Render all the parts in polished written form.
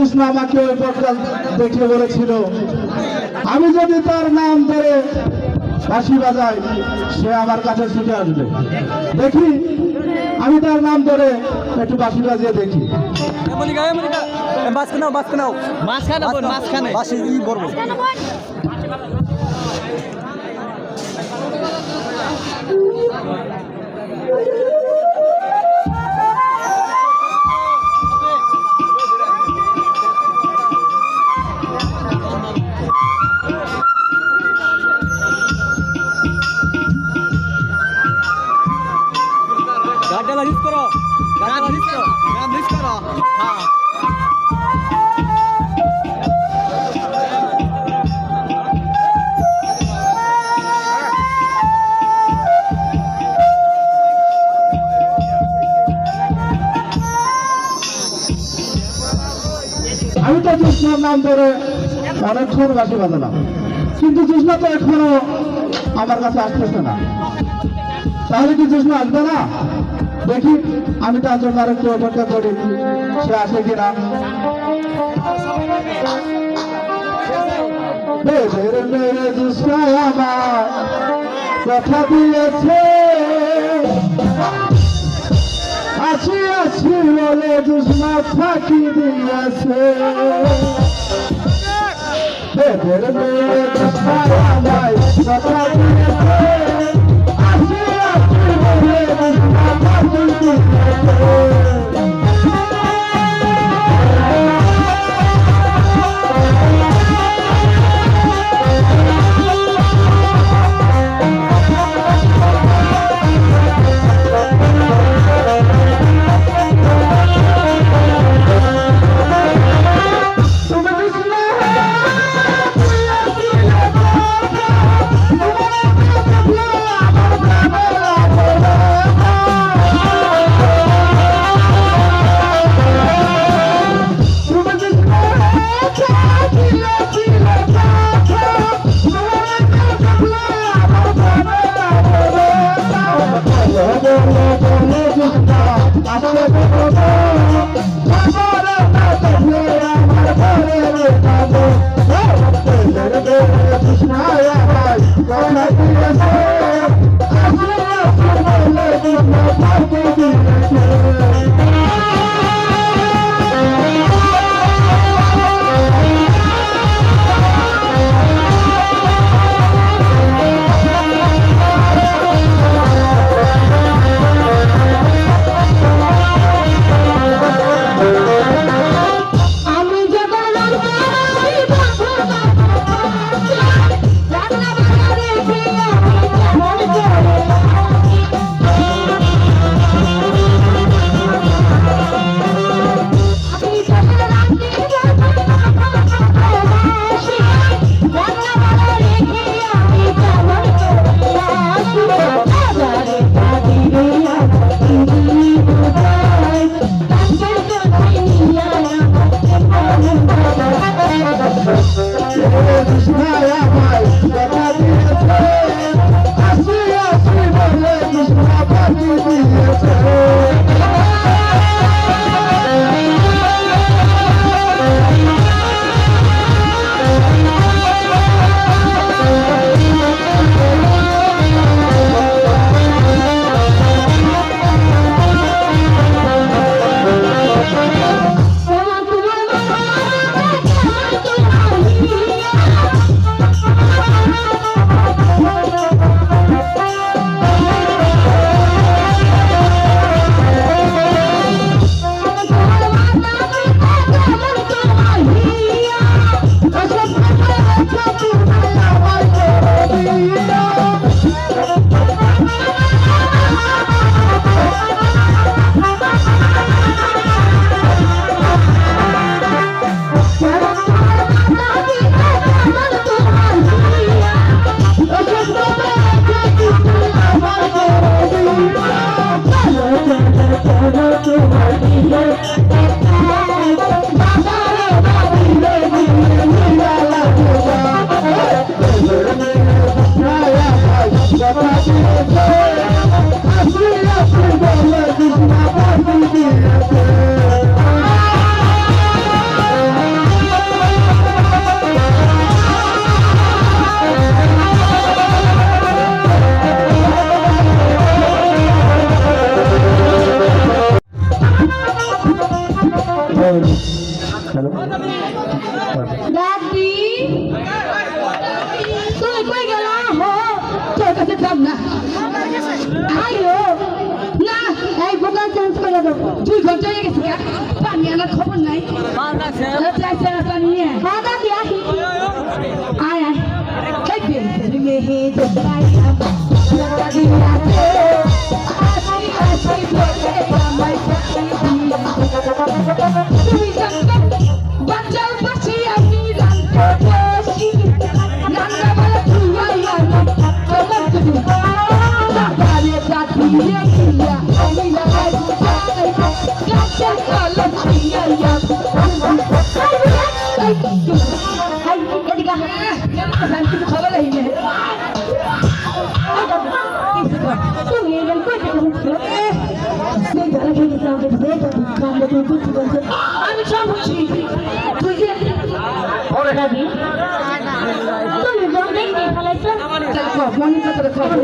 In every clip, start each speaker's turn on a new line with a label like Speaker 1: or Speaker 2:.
Speaker 1: জোৎস্না আমাকে ওই পটকাল দেখে বলেছিল আমি যদি তার নাম ধরে বাঁশি বাজাই সে আমার কাছে ছুটে আসবে। দেখি আমি তার নাম ধরে একটু বাঁশি বাজিয়ে দেখি।
Speaker 2: गाड़ी लिस्ट करो, गाड़ी लिस्ट करो, हाँ।
Speaker 1: আমি তো জোৎস্নার নাম ধরে অনেকক্ষণ বাঁশি বাজালাম, কিন্তু জোৎস্না তো এখনো আমার কাছে আসতেছে না। তাহলে কি জোৎস্না আসবে না? দেখি আমি তার জন্য আরেকটু অপেক্ষা করি সে আসে কিনা। মেরে জোৎস্না আমার কথা দিয়েছে আছি আছি বলে জোৎস্না ফাঁকি দিয়েছে। মেরে জোৎস্না আমার কথা দিয়েছে আছি আছি বলে জোৎস্না ফাঁকি দিয়েছে।
Speaker 3: 2 ঘন্টা হয়ে গেছে পানি আনার খবর নাই পানি নিয়ে আয় আয় খাইবে মেহে জবাই বাচ্চার পাশে আমি রান্না বসি রান্না বলে তোমার তুমি বাবারে জাতি রেখিয়া আমি লাগাই গাছের কলম ছিয়া খবর হইলে তুমি এলেন কইতে আমি সব বুঝছি তুই যে তুমি বলবে মনে কথা খবর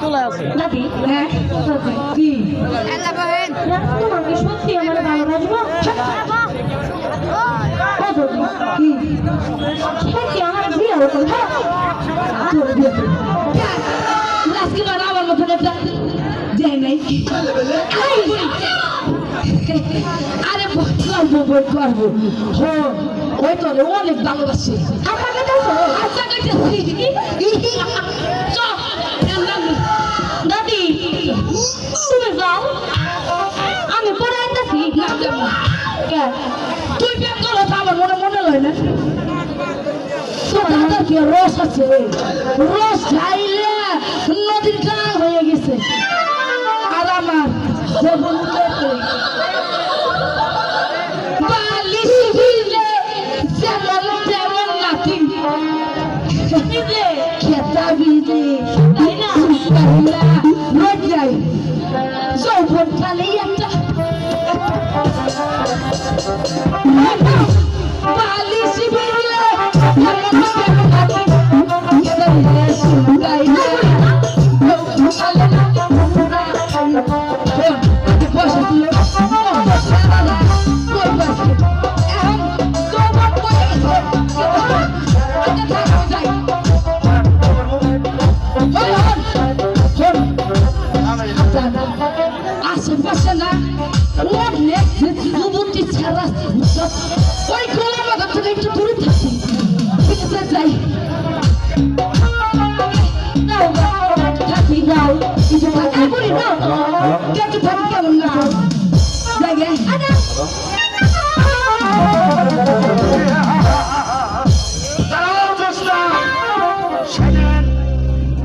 Speaker 2: তোলাই আছে
Speaker 3: দাদি হ্যাঁ কি তোমাকে সত্যি আমার ভালোবাসবো কি আমার বিয়ে হতো হ্যাঁ আজকে আমার মতন একটা যায় নাই আরে করবো বই করবো ওই তো অনেক ভালোবাসে আমাকে আচ্ছা দাদি তুমি যাও আমি পরে আনতেছি তুই ব্যাগ করো আমার মনে মনে লয় না তোমার কি রস আছে রস খাইলে নদীর গান হয়ে গেছে আর আমার যেমন বালিশ ভিজলে যেমন তেমন নাতি খেতা ভিজে তাই না লজ্জাই যৌবন খালি একটা বালিশ ভিজলে যেমন তেমন নাতি তাই না আশেপাশে না অনেক যুবতী ছাড়া ওই গোলার মতো থেকে একটু দূরে থাকি যাই থাকি যাও কিছু থাকা করি না কেটে থাকি কেমন না জায়গায়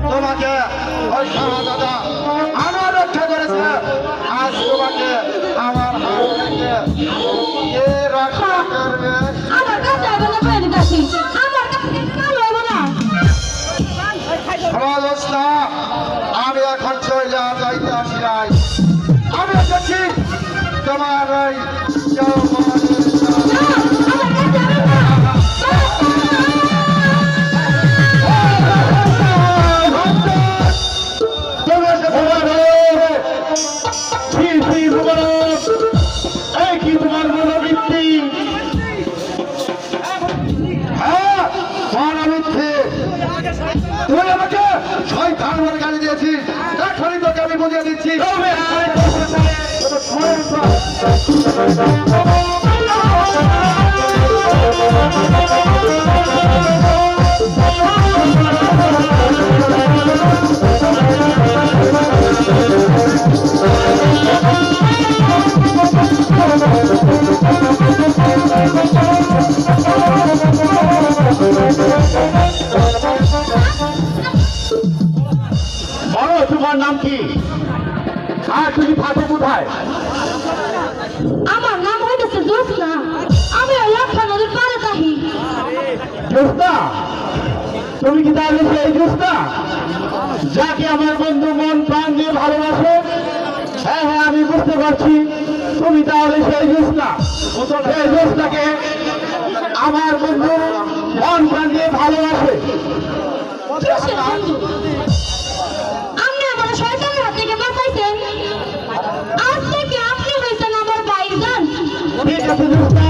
Speaker 1: তোমাকে ওই দাদা আমার রক্ষা করেছে আজ তোমাকে আমার হাত থেকে কে রক্ষা করবে
Speaker 3: আমার কাছে আবার পানি দাসি আমার কাছে কালো হবে না
Speaker 1: সমাজস্থা আমি এখন চলে যাইতে আসি নাই আমি এসেছি তোমার ওই তুই আমাকে শয়তান বলে গালি দিয়েছিস এখনই তোকে আমি বুঝিয়ে দিচ্ছি বলো তোমার নাম কি আর তুমি থাকো কোথায়
Speaker 3: আমার নাম হইতেছে জোসনা আমি লক্ষা নদীর পাড়ে থাকি
Speaker 1: জোসনা তুমি কি তাহলে সেই জোসনা যাকে আমার বন্ধু মন প্রাণ দিয়ে ভালোবাসে হ্যাঁ হ্যাঁ আমি বুঝতে পারছি তুমি তাহলে সেই জোসনা সেই জোসনাকে আমার বন্ধু মন প্রাণ দিয়ে ভালোবাসে
Speaker 3: কিসের বন্ধু আপনি আমার শয়তানের হাত থেকে বাঁচাইছেন আজ থেকে আপনি হয়েছেন আমার ভাইজান
Speaker 1: ঠিক আছে জোসনা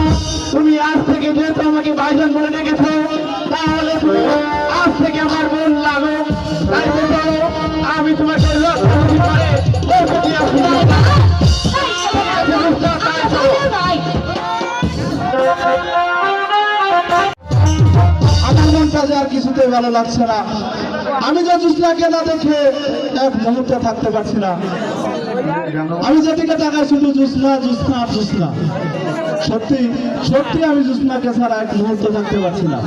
Speaker 1: তুমি আজ থেকে যেহেতু আমাকে ভাইজান বলে ডেকেছো তাহলে তুমি আজ থেকে আমার বোন লাগো তাই তো চলো আমি তোমাকে লক্ষ্য করে পৌঁছে দিয়ে আসি যে আর কিছুতেই ভালো লাগছে না। আমি যে জুসনাকে না দেখে এক মুহূর্তে থাকতে পারছি না। আমি যেদিকে তাকাই শুধু জুসনা জুসনা আর জুসনা। সত্যি সত্যি আমি জুসনাকে ছাড়া এক মুহূর্ত থাকতে পারছি না।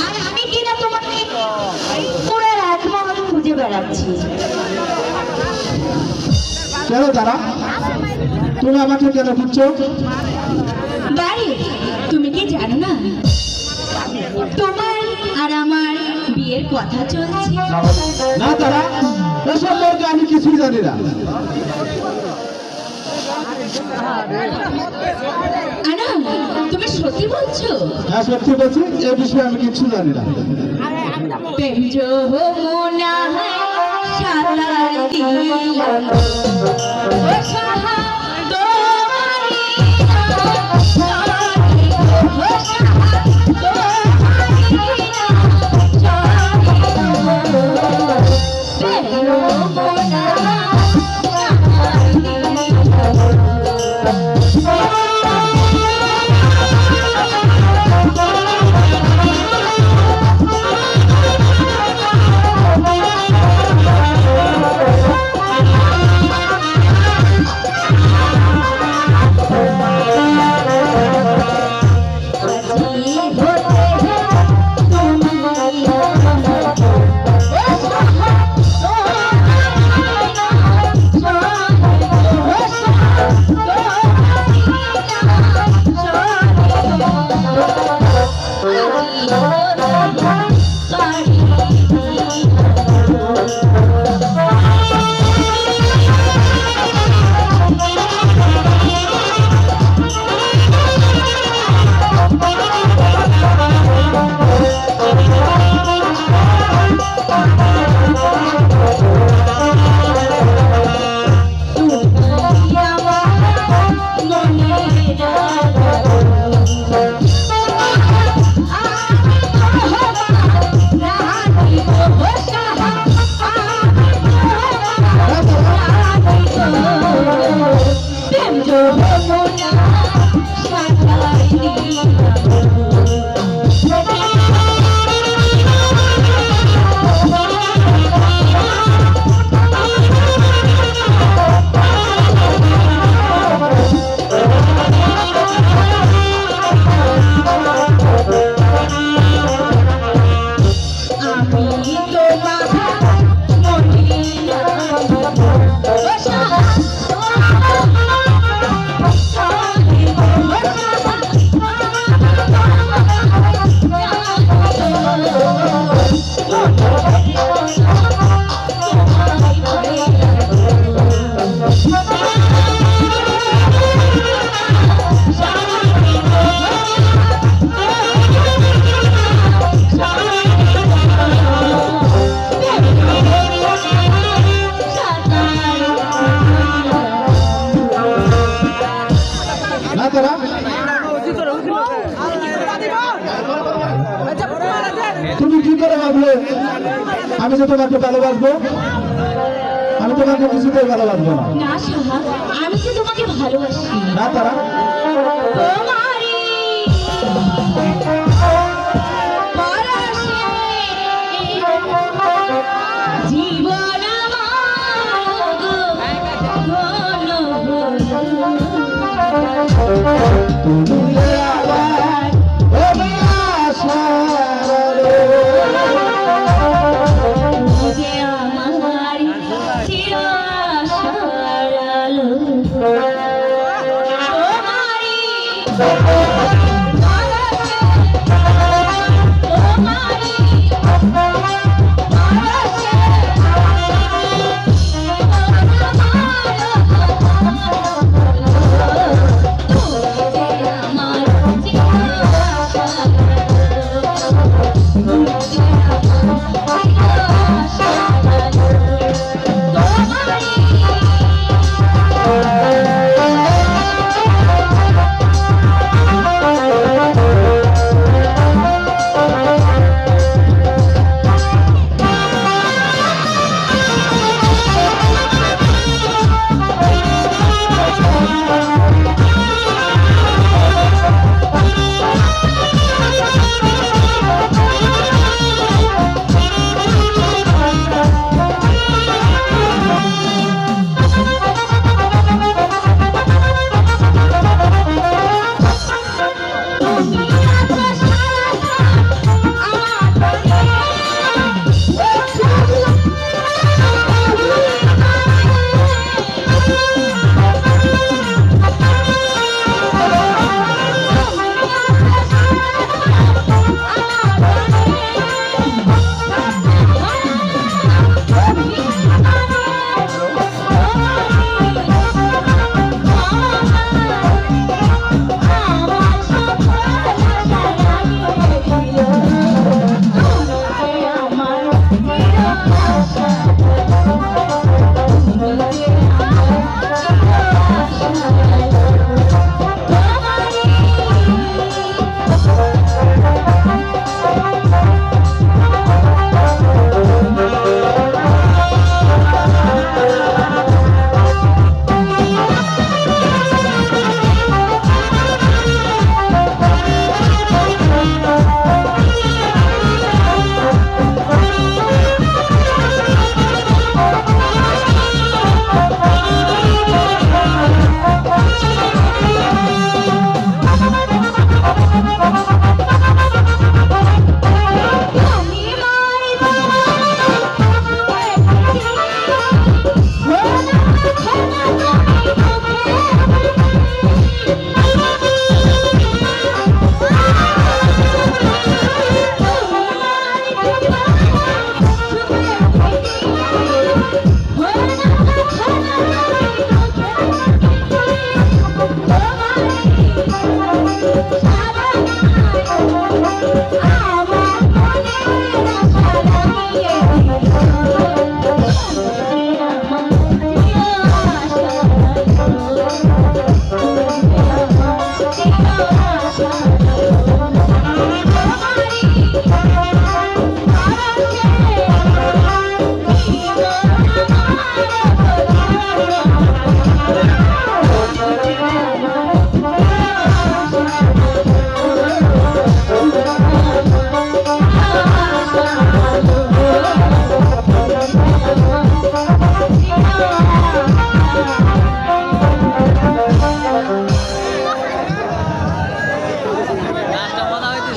Speaker 3: আর আমি কিনা তোমাকে পুরো রাজমহল খুঁজে বেড়াচ্ছি।
Speaker 1: কেন তারা তুমি আমাকে কেন খুঁজছো?
Speaker 3: বাড়ি তুমি কি জানো না তোমার আর আমার বিয়ের কথা চলছে?
Speaker 1: না তারা এ সম্পর্কে আমি কিছুই জানি না।
Speaker 3: আনা তুমি সত্যি বলছো?
Speaker 1: হ্যাঁ সত্যি বলছি, এ বিষয়ে আমি কিছু জানি না।
Speaker 3: প্রেম যমুনা সাঁতার দিলাম ও সাহা তোমারি নাম ও সাহা তোমারি নাম প্রেম যমুনা সাঁতার দিলাম।
Speaker 1: তুমি কি করে ভাবলে আমি যে তোমাকে ভালোবাসবো? আমি তোমাকে কিছুতেই ভালোবাসবো না।
Speaker 3: না সাহা আমি যে তোমাকে ভালোবাসি।
Speaker 1: না তারা
Speaker 3: তোমারি পরশে জীবন আমার
Speaker 1: তুমি আমার অবিনাশার
Speaker 3: যে আমার চির আশার আলো তোমারি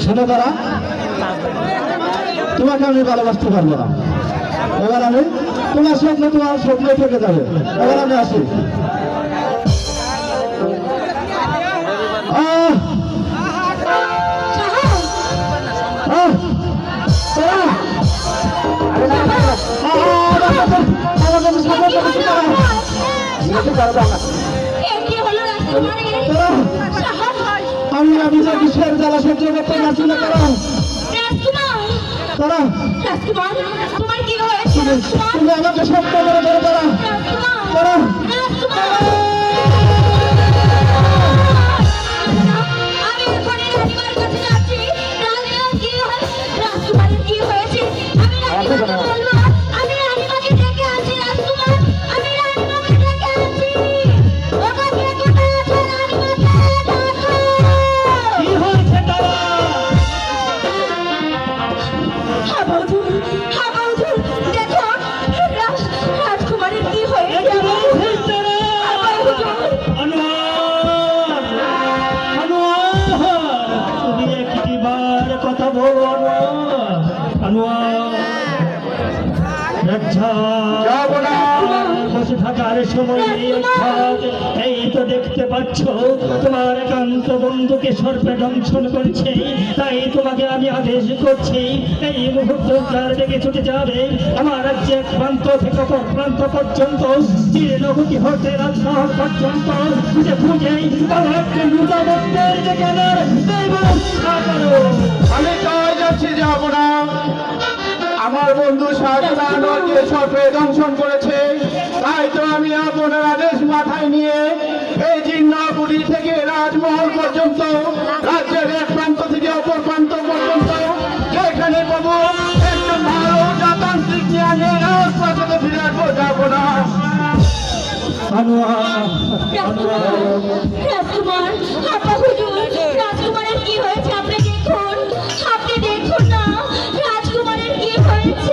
Speaker 1: শোনো তারা, তোমাকে আমি ভালোবাসতে পারবো না। এবার আমি তোমার স্বপ্ন থেকে যাবে। এবার আমি আসি। আহ! আহ! তারা! আমার কাছে স্বপ্ন থেকে তারা! আমি যে কিসের জ্বালা সহ্য করতে পারছি না। তারা তারা
Speaker 3: তোমার কি হয়েছে
Speaker 1: তুমি আমাকে স্বপ্ন করে ধরে তারা তারা
Speaker 3: আমি এখন রাজকুমারের কাছে যাচ্ছি। রাজকুমার কি হয়, রাজকুমারের কি হয়েছে আমি রাজকুমারকে বলবো। আমি রাজকুমারকে ডেকে আনছি। রাজকুমার, আমি রাজকুমারকে ডেকে আনছি। ওটা কে কোথায় আছে? রাজকুমারকে ডাকো।
Speaker 2: কি হয়েছে তারা?
Speaker 3: হ্যাঁ বৌদি, হ্যাঁ বৌদি, দেখো রাজকুমারের কি হয়েছে।
Speaker 2: তুমি একটিবার কথা বলো আনোয়ার।
Speaker 1: যাবো না।
Speaker 2: বসে থাকার সময় নেই অর্থাৎ এই তো দেখতে পাচ্ছ তোমার একান্ত বন্ধুকে সর্পে দংশন করছে। তাই তোমাকে আমি আদেশ করছি এই মুহূর্তে ডেকে ছুটে যাবে আমার রাজ্যে এক প্রান্ত থেকে অপর প্রান্ত পর্যন্ত, চিরনগতি হতে রাজমহল পর্যন্ত খুঁজে খুঁজেই মৃতদের ডেকে আনার ব্যবস্থা করো।
Speaker 1: আমি তাই যাচ্ছি, যাবো না। আমার বন্ধু শাহজাহানকে সর্পে দংশন করেছে। তাই তো আমি আপনার আদেশ মাথায় নিয়ে এই জিন্নাপুরি থেকে রাজমহল পর্যন্ত, রাজ্যের এক প্রান্ত থেকে অপর প্রান্ত পর্যন্ত যেখানে পাবো একজন ভালো যাতান্ত্রিক নিয়ে আমি রাজপ্রাসাদে ফিরে আসবো। যাবো না।
Speaker 3: রাজকুমার, আপা হুজুর, রাজকুমারের কি হয়েছে আপনি দেখুন, আপনি দেখুন না রাজকুমারের কি হয়েছে।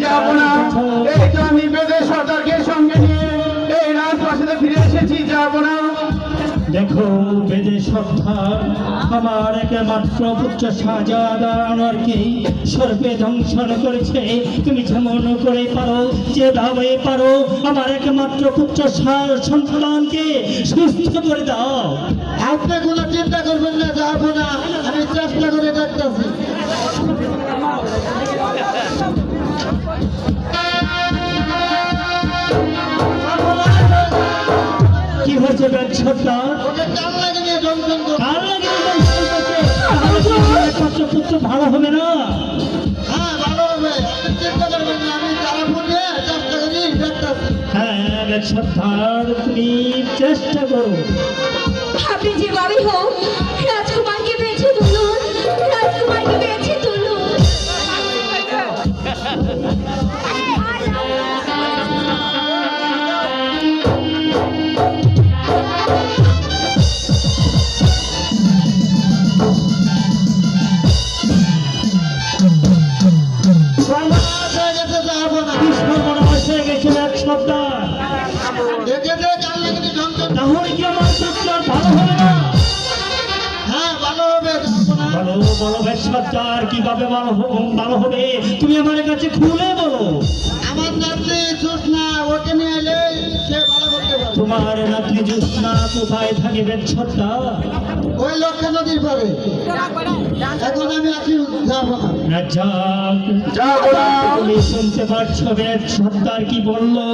Speaker 1: যাবো না। এই তো আমি বেদের সর্দারকে সঙ্গে নিয়ে এই রাজপ্রাসাদে ফিরে এসেছি। যাবো না।
Speaker 2: দেখো বেদে সর্দার আমার একমাত্র পুত্র শাহজাহানকে সর্পে দংশন করেছে। তুমি যেমন করে পারো, যেভাবে পারো আমার একমাত্র পুত্র সন্তানকে সুস্থ করে দাও।
Speaker 1: আপনি কোনো চিন্তা করবেন না, যাবো না। আমি চেষ্টা করে দেখতেছি।
Speaker 2: কি হয়েছে বেদ সর্দার? কার লাগে দংশন করছে? তাহলে কি আমার একমাত্র পুত্র ভালো হবে না?
Speaker 1: হ্যাঁ, ভালো হবে। আপনি চিন্তা করবেন না। আমি তারা ফুটিয়ে চেষ্টা করি দেখতেছি।
Speaker 2: হ্যাঁ বেদ সর্দার, তুমি চেষ্টা করো।
Speaker 3: আপনি যেভাবে হোক রাজকুমারকে বেঁচে তুলুন, রাজকুমারকে বেঁচে তুলুন।
Speaker 2: সর্বনাশ হয়ে গেছিল এক সর্দার। তাহলে কি আমার পুত্র ভালো হবে না?
Speaker 1: হ্যাঁ, ভালো হবে।
Speaker 2: বলো বলো বেদ সর্দার, কিভাবে ভালো হবে তুমি আমার কাছে খুলে বলো।
Speaker 1: আমার নাতনি সুষনা, ওকে নিয়ে এলে সে ভালো করতে পারবে।
Speaker 2: তোমার নাতনি জ্যোৎস্না কোথায় থাকে বেচ্ছটা?
Speaker 4: ওই লক্ষ্য নদীর পারে। এখন আমি আছি যাবো না।
Speaker 2: তুমি শুনতে পারছো বেদ সর্দার কি বললো?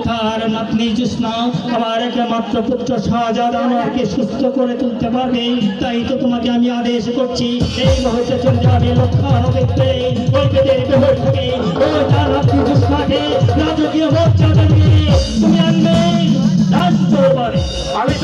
Speaker 2: তার নাতনি জ্যোৎস্না আমার একমাত্র পুত্র শাহজাহানকে সুস্থ করে তুলতে পারবে, তাই তো তোমাকে আমি আদেশ করছি এই মুহূর্তে চলে যাবে লক্ষানগরীতে ওই বেদের বেহর থেকে ওই তার নাতনি জ্যোৎস্নাকে রাজকীয় মর্যাদা দিয়ে তুমি আনবে রাজদরবারে।
Speaker 1: আমি